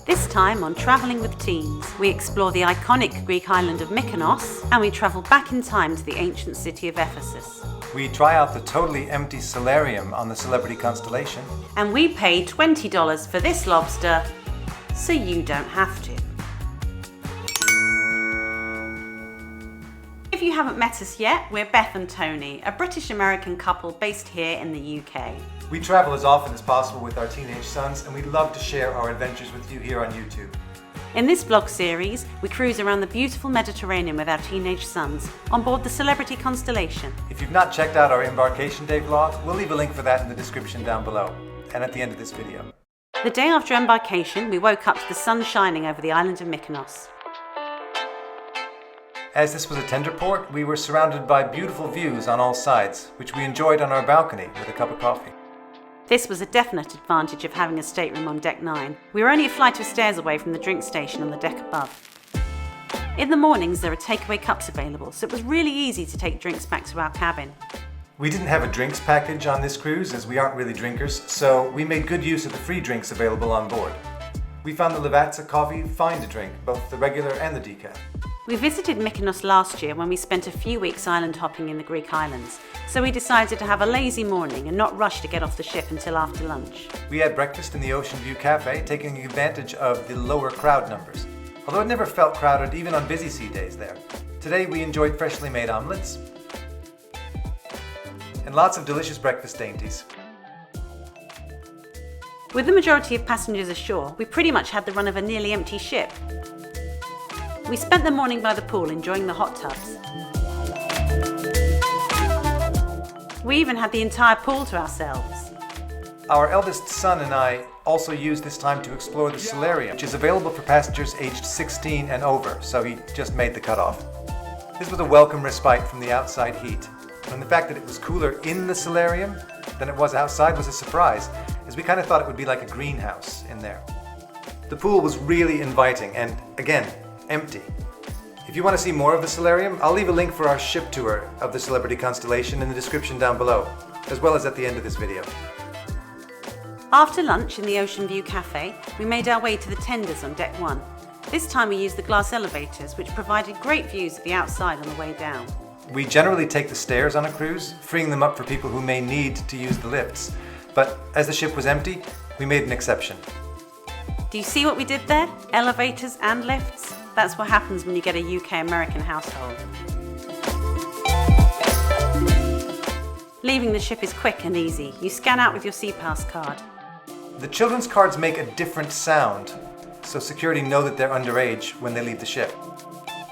This time on Travelling with Teens, we explore the iconic Greek island of Mykonos and we travel back in time to the ancient city of Ephesus. We try out the totally empty solarium on the Celebrity Constellation. And we pay $20 for this lobster, so you don't have to. If you haven't met us yet, we're Beth and Tony, a British-American couple based here in the UK. We travel as often as possible with our teenage sons, and we'd love to share our adventures with you here on YouTube. In this vlog series, we cruise around the beautiful Mediterranean with our teenage sons on board the Celebrity Constellation. If you've not checked out our Embarkation Day vlog, we'll leave a link for that in the description down below, and at the end of this video. The day after embarkation, we woke up to the sun shining over the island of Mykonos. As this was a tender port, we were surrounded by beautiful views on all sides, which we enjoyed on our balcony with a cup of coffee. This was a definite advantage of having a stateroom on deck 9. We were only a flight of stairs away from the drink station on the deck above. In the mornings there are takeaway cups available, so it was really easy to take drinks back to our cabin. We didn't have a drinks package on this cruise as we aren't really drinkers, so we made good use of the free drinks available on board. We found the Lavazza coffee fine to drink, both the regular and the decaf. We visited Mykonos last year when we spent a few weeks island hopping in the Greek islands, so we decided to have a lazy morning and not rush to get off the ship until after lunch. We had breakfast in the Ocean View Cafe, taking advantage of the lower crowd numbers, although it never felt crowded even on busy sea days there. Today we enjoyed freshly made omelets and lots of delicious breakfast dainties. With the majority of passengers ashore, we pretty much had the run of a nearly empty ship. We spent the morning by the pool enjoying the hot tubs. We even had the entire pool to ourselves. Our eldest son and I also used this time to explore the solarium, which is available for passengers aged 16 and over, so he just made the cutoff. This was a welcome respite from the outside heat, and the fact that it was cooler in the solarium than it was outside was a surprise, as we kind of thought it would be like a greenhouse in there. The pool was really inviting and, again, empty. If you want to see more of the solarium, I'll leave a link for our ship tour of the Celebrity Constellation in the description down below, as well as at the end of this video. After lunch in the Ocean View Cafe, we made our way to the tenders on deck 1. This time we used the glass elevators, which provided great views of the outside on the way down. We generally take the stairs on a cruise, freeing them up for people who may need to use the lifts. But as the ship was empty, we made an exception. Do you see what we did there? Elevators and lifts? That's what happens when you get a UK-American household. Leaving the ship is quick and easy. You scan out with your SeaPass card. The children's cards make a different sound, so security know that they're underage when they leave the ship.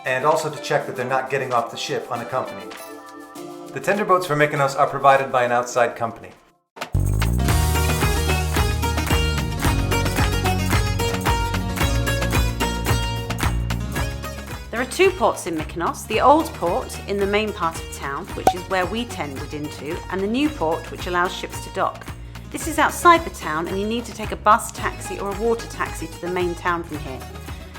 And also to check that they're not getting off the ship unaccompanied. The tender boats for Mykonos are provided by an outside company. There are two ports in Mykonos, the old port in the main part of town, which is where we tendered into, and the new port which allows ships to dock. This is outside the town and you need to take a bus, taxi or a water taxi to the main town from here.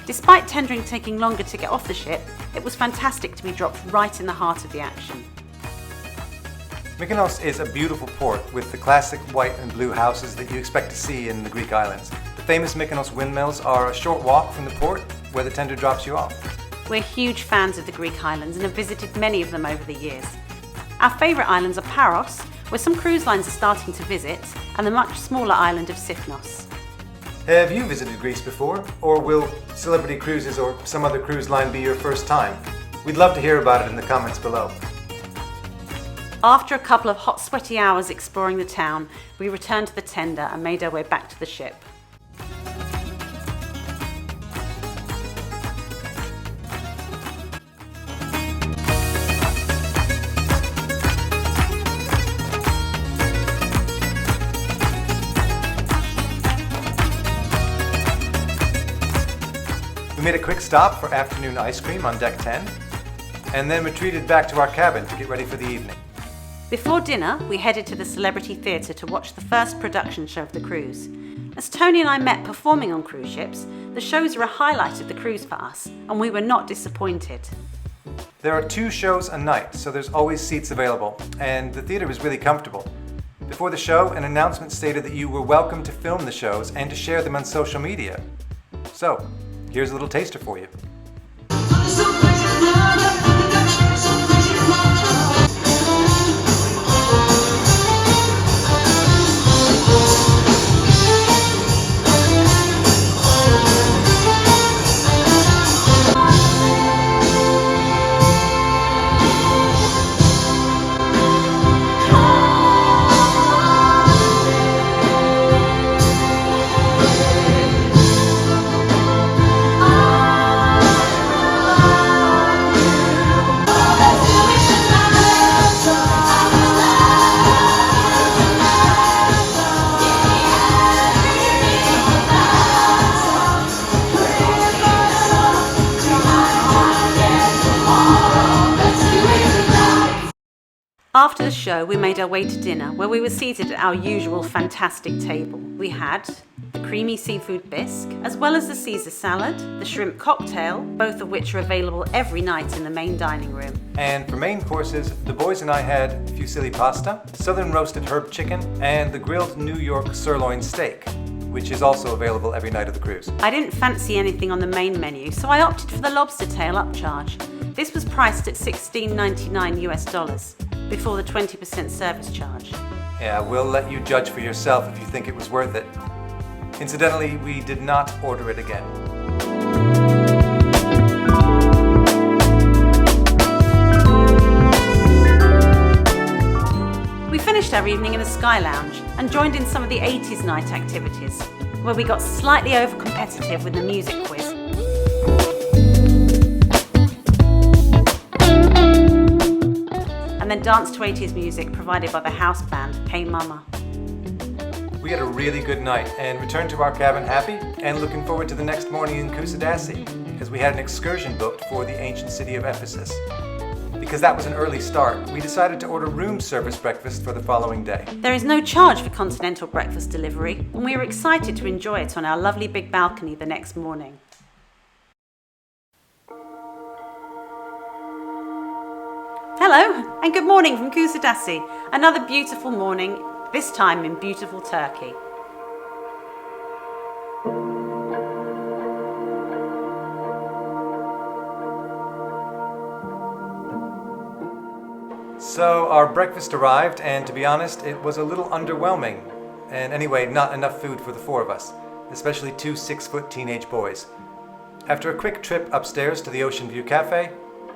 Despite tendering taking longer to get off the ship, it was fantastic to be dropped right in the heart of the action. Mykonos is a beautiful port with the classic white and blue houses that you expect to see in the Greek islands. The famous Mykonos windmills are a short walk from the port where the tender drops you off. We're huge fans of the Greek islands and have visited many of them over the years. Our favourite islands are Paros, where some cruise lines are starting to visit, and the much smaller island of Sifnos. Have you visited Greece before? Or will Celebrity Cruises or some other cruise line be your first time? We'd love to hear about it in the comments below. After a couple of hot, sweaty hours exploring the town, we returned to the tender and made our way back to the ship. We made a quick stop for afternoon ice cream on deck 10, and then retreated back to our cabin to get ready for the evening. Before dinner, we headed to the Celebrity Theatre to watch the first production show of the cruise. As Tony and I met performing on cruise ships, the shows are a highlight of the cruise for us, and we were not disappointed. There are 2 shows a night, so there's always seats available, and the theatre is really comfortable. Before the show, an announcement stated that you were welcome to film the shows and to share them on social media. So, here's a little taster for you. After the show, we made our way to dinner, where we were seated at our usual fantastic table. We had the creamy seafood bisque, as well as the Caesar salad, the shrimp cocktail, both of which are available every night in the main dining room. And for main courses, the boys and I had fusilli pasta, southern roasted herb chicken, and the grilled New York sirloin steak, which is also available every night of the cruise. I didn't fancy anything on the main menu, so I opted for the lobster tail upcharge. This was priced at $16.99 US, before the 20% service charge. Yeah, we'll let you judge for yourself if you think it was worth it. Incidentally, we did not order it again. We finished our evening in a sky lounge and joined in some of the 80s night activities, where we got slightly over-competitive with the music quiz. And then danced to 80s music provided by the house band Hey Mama. We had a really good night and returned to our cabin happy and looking forward to the next morning in Kusadasi, as we had an excursion booked for the ancient city of Ephesus. Because that was an early start, we decided to order room service breakfast for the following day. There is no charge for continental breakfast delivery, and we were excited to enjoy it on our lovely big balcony the next morning. Hello, and good morning from Kusadasi. Another beautiful morning, this time in beautiful Turkey. So our breakfast arrived, and to be honest, it was a little underwhelming. And anyway, not enough food for the four of us, especially two 6-foot teenage boys. After a quick trip upstairs to the Ocean View Cafe,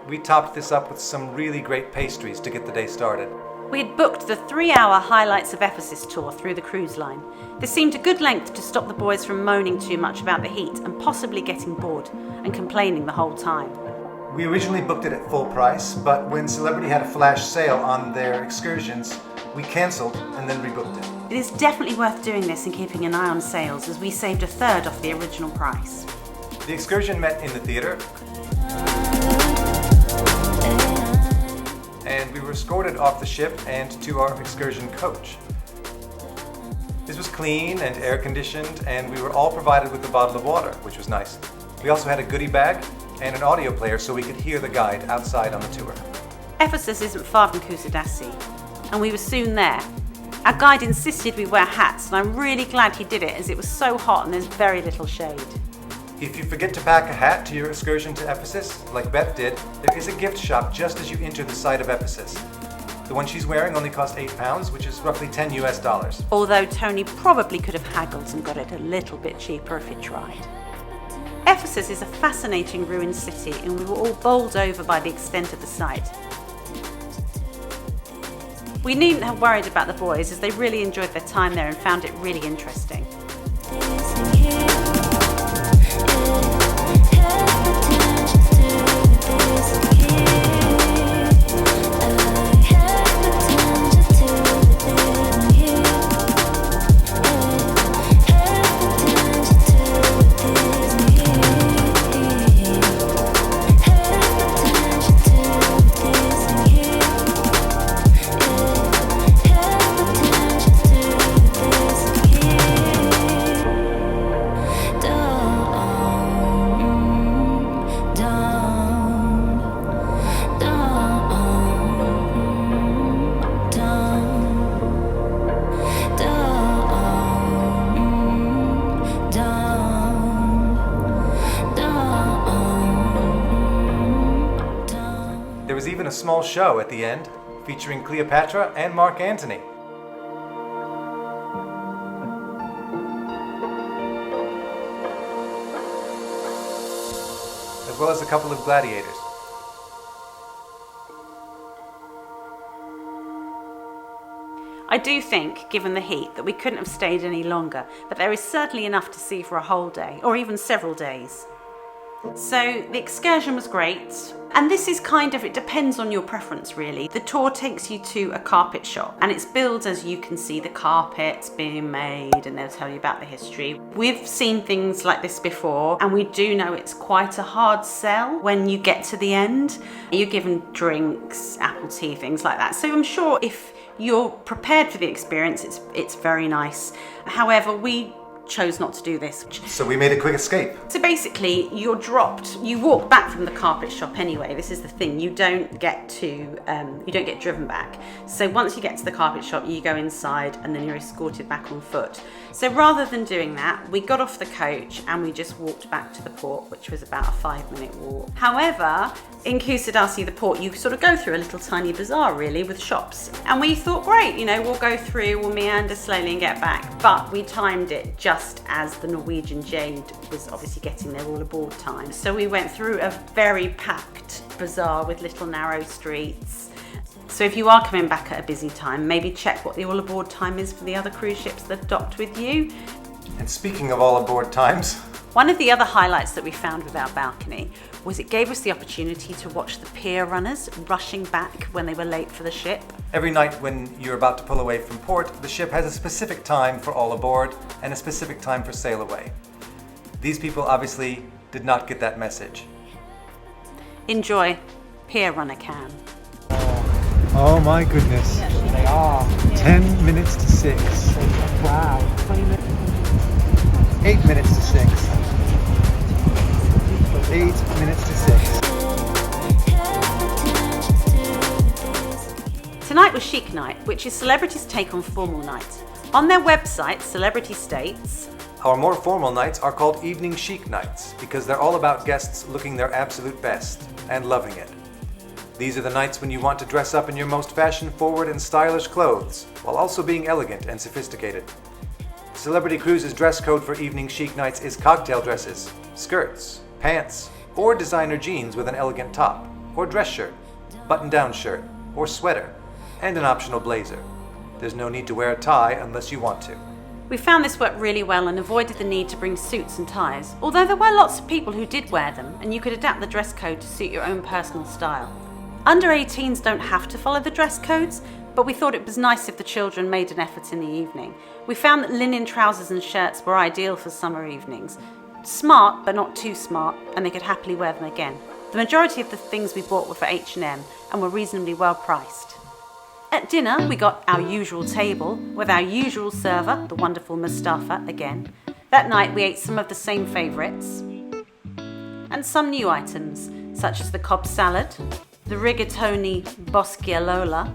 we topped this up with some really great pastries to get the day started. We had booked the 3-hour Highlights of Ephesus tour through the cruise line. This seemed a good length to stop the boys from moaning too much about the heat and possibly getting bored and complaining the whole time. We originally booked it at full price, but when Celebrity had a flash sale on their excursions, we cancelled and then rebooked it. It is definitely worth doing this and keeping an eye on sales, as we saved a third off the original price. The excursion met in the theatre, and we were escorted off the ship and to our excursion coach. This was clean and air-conditioned, and we were all provided with a bottle of water, which was nice. We also had a goodie bag and an audio player so we could hear the guide outside on the tour. Ephesus isn't far from Kusadasi, and we were soon there. Our guide insisted we wear hats, and I'm really glad he did it, as it was so hot and there's very little shade. If you forget to pack a hat to your excursion to Ephesus, like Beth did, there is a gift shop just as you enter the site of Ephesus. The one she's wearing only cost £8, which is roughly $10 US. Although Tony probably could have haggled and got it a little bit cheaper if he tried. Ephesus is a fascinating ruined city, and we were all bowled over by the extent of the site. We needn't have worried about the boys, as they really enjoyed their time there and found it really interesting. even a small show at the end, featuring Cleopatra and Mark Antony. As well as a couple of gladiators. I do think, given the heat, that we couldn't have stayed any longer, but there is certainly enough to see for a whole day, or even several days. So the excursion was great, and this is it depends on your preference really. The tour takes you to a carpet shop, and it's billed as you can see the carpets being made, and they'll tell you about the history. We've seen things like this before, and we do know it's quite a hard sell when you get to the end. You're given drinks, apple tea, things like that. So I'm sure if you're prepared for the experience, it's very nice. However, we chose not to do this. So we made a quick escape. So basically, you walk back from the carpet shop anyway. This is the thing, you don't get driven back. So once you get to the carpet shop, you go inside and then you're escorted back on foot. So rather than doing that, we got off the coach and we just walked back to the port, which was about a 5-minute walk. However, in Kusadasi, the port, you sort of go through a little tiny bazaar really with shops. And we thought, great, we'll go through, we'll meander slowly and get back. But we timed it just as the Norwegian Jade was obviously getting their all aboard time. So we went through a very packed bazaar with little narrow streets. So if you are coming back at a busy time, maybe check what the all aboard time is for the other cruise ships that docked with you. And speaking of all aboard times, one of the other highlights that we found with our balcony was it gave us the opportunity to watch the pier runners rushing back when they were late for the ship. every night when you're about to pull away from port, the ship has a specific time for all aboard and a specific time for sail away. These people obviously did not get that message. Enjoy Pier Runner Cam. Oh my goodness. They are. 10 minutes to 6. Wow. 20 minutes. 8 minutes to 6. 8 minutes to 6. Tonight was Chic night, which is celebrities' take on formal night. On their website, Celebrity states, Our more formal nights are called evening chic nights because they're all about guests looking their absolute best and loving it. These are the nights when you want to dress up in your most fashion-forward and stylish clothes, while also being elegant and sophisticated. Celebrity Cruise's dress code for evening chic nights is cocktail dresses, skirts, pants, or designer jeans with an elegant top, or dress shirt, button-down shirt, or sweater, and an optional blazer. There's no need to wear a tie unless you want to. we found this worked really well and avoided the need to bring suits and ties, although there were lots of people who did wear them, and you could adapt the dress code to suit your own personal style. Under 18s don't have to follow the dress codes, but we thought it was nice if the children made an effort in the evening. We found that linen trousers and shirts were ideal for summer evenings. Smart, but not too smart, and they could happily wear them again. The majority of the things we bought were for H&M and were reasonably well priced. At dinner, we got our usual table with our usual server, the wonderful Mustafa again. That night we ate some of the same favourites and some new items, such as the Cobb salad, the rigatoni boschialola,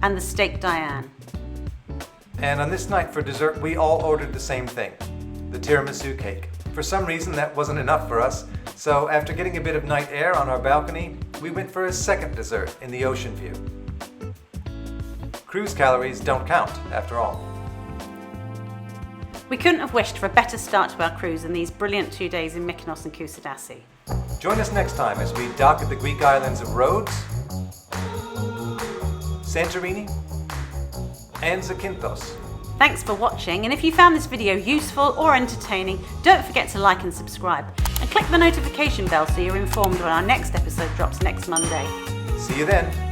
and the steak Diane. And on this night for dessert, we all ordered the same thing, the tiramisu cake. For some reason, that wasn't enough for us, so after getting a bit of night air on our balcony, we went for a second dessert in the ocean view. Cruise calories don't count, after all. We couldn't have wished for a better start to our cruise than these brilliant 2 days in Mykonos and Kusadasi. Join us next time as we dock at the Greek islands of Rhodes, Santorini, and Zakynthos. Thanks for watching, and if you found this video useful or entertaining, don't forget to like and subscribe, and click the notification bell so you're informed when our next episode drops next Monday. See you then.